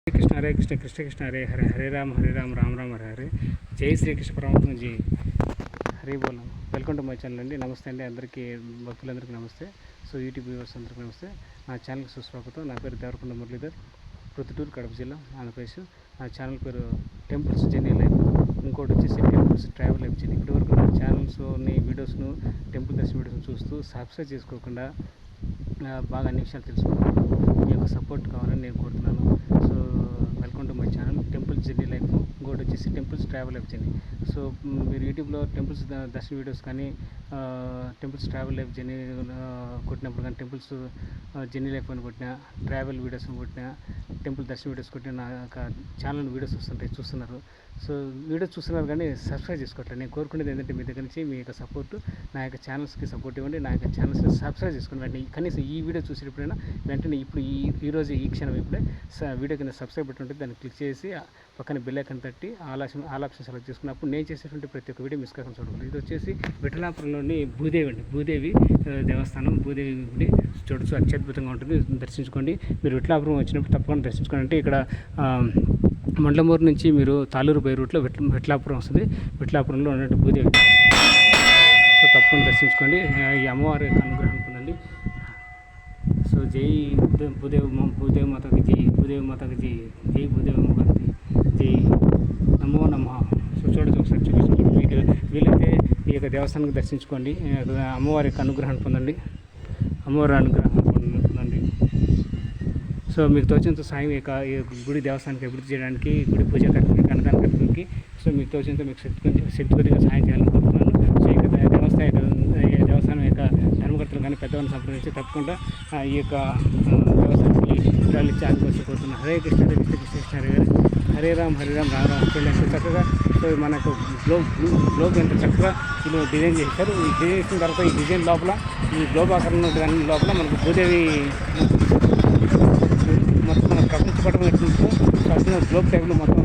హరే కృష్ణ కృష్ణ కృష్ణ హరే హరే హరే రామ రామ రామ హరే హరే. జై శ్రీకృష్ణ పరమాత్మ జీ. హరి బోల్. వెల్కమ్ టు మై ఛానల్ అండి. నమస్తే అండి అందరికీ, భక్తులందరికీ నమస్తే. సో యూట్యూబ్ వ్యూవర్స్ అందరికీ నమస్తే. నా ఛానల్కి సుస్వాగతం. నా పేరు దేవరకొండ మురళీధర్, ప్రొద్దుటూరు, కడప జిల్లా, ఆంధ్రప్రదేశ్. నా ఛానల్ పేరు టెంపుల్స్ జర్నీ లైఫ్, ఇంకోటి వచ్చేసి టెంపుల్స్ ట్రావెల్ లైఫ్ జర్నీ. ఇప్పటివరకు నా ఛానల్స్ని వీడియోస్ను, టెంపుల్ దర్శన వీడియోస్ని చూస్తూ సబ్స్క్రైబ్ చేసుకోకుండా బాగా అన్ని విషయాలు తెలుసుకున్నాను. మీ యొక్క సపోర్ట్ కావాలని నేను కోరుతున్నాను. So welcome to my channel temples journey life, ఇంకోటి వచ్చేసి temples travel life journey. So మీరు యూట్యూబ్లో టెంపుల్స్ దర్శన వీడియోస్ కానీ, టెంపుల్స్ ట్రావెల్ లైఫ్ జర్నీ కొట్టినప్పుడు కానీ, టెంపుల్స్ జర్నీ లైఫ్ అని కొట్టినా, ట్రావెల్ వీడియోస్ అని కొట్టినా, టెంపుల్ దర్శన వీడియోస్ కొట్టిన నా యొక్క ఛానల్ వీడియోస్ వస్తుంటాయి, చూస్తున్నారు. సో వీడియోస్ చూస్తున్నారు కానీ సబ్స్క్రైబ్ చేసుకోవట్లేదు. నేను కోరుకునేది ఏంటంటే మీ దగ్గర నుంచి మీ యొక్క సపోర్ట్, నా యొక్క ఛానల్స్కి సపోర్ట్ ఇవ్వండి. నా యొక్క ఛానల్స్ని సబ్స్క్రైబ్ చేసుకుని వెంటనే కనీసం ఈ వీడియో చూసేటప్పుడైనా వెంటనే ఇప్పుడు ఈరోజు ఈ క్షణం ఇప్పుడే వీడియో కింద సబ్స్క్రైబ్ బటన్ ఉంటుంది, దాన్ని క్లిక్ చేసి పక్కన బెల్ ఐకాన్ తట్టి ఆల్ ఆప్షన్ సెలెక్ట్ చేసుకున్నప్పుడు నేను చేసేటువంటి ప్రతి ఒక్క వీడియో మిస్ కాకుండా చూడగలరు. ఇది వచ్చేసి విఠలాపురంలోని భూదేవి అండి, భూదేవి దేవస్థానం, భూదేవి గుడి చూడొచ్చు. అత్యద్భుతంగా ఉంటుంది, దర్శించుకోండి. మీరు విఠలాపురం వచ్చినప్పుడు తప్పకుండా దర్శించుకోండి. అంటే ఇక్కడ మండలమూరు నుంచి మీరు తాళూరు బై రూట్లో విఠలాపురం వస్తుంది. విఠలాపురంలో ఉన్నట్టు భూదేవి, సో తప్పకుండా దర్శించుకోండి. ఈ అమ్మవారి యొక్క అనుగ్రహం పొందండి. సో జై భూదేవి మాతకి జై, భూదేవి మాతకి జై, జై భూదేవి మాతకి జై, నమో నమః. సో చూడొచ్చు, ఒకసారి చూపిస్తాను. మీకు వీలైతే ఈ యొక్క దేవస్థానానికి దర్శించుకోండి, అమ్మవారి యొక్క అనుగ్రహాన్ని పొందండి, అమ్మవారి అనుగ్రహం పొందండి. సో మీకు తోచినంత సాయం ఈ గుడి దేవస్థానానికి అభివృద్ధి చేయడానికి, గుడి పూజ కార్యక్రమానికి, అన్నదాన కార్యక్రమానికి సో మీకు తోచినంత మీకు శక్తి కొద్దిగా సహాయం చేయాలని కోరుతున్నాను. సో ఇక దేవస్థానం యొక్క ధర్మకర్తలు కానీ పెద్దవాళ్ళని సంప్రదించి తప్పకుండా ఈ యొక్క దేవస్థానానికి వివరాలు ఇచ్చి ఆదుకోవాల్సి కోరుతున్నాను. హరే కృష్ణ హరే కృష్ణ కృష్ణ కృష్ణ హరే హరే, హరే రామ్ రామ్ రామ్. ఎంత చక్కగా సో మనకు గ్లోబ్ ఎంత చక్కగా వీళ్ళు డిజైన్ చేశారు. ఈ డిజైన్ చేసిన తర్వాత ఈ డిజైన్ లోపల, ఈ గ్లోబ్ ఆకారంలో దాని లోపల మనకు భూదేవి మొత్తం మన ప్రపంచ పటం ఎట్లుంటుందో అట్లా గ్లోబ్ టైప్లో మొత్తం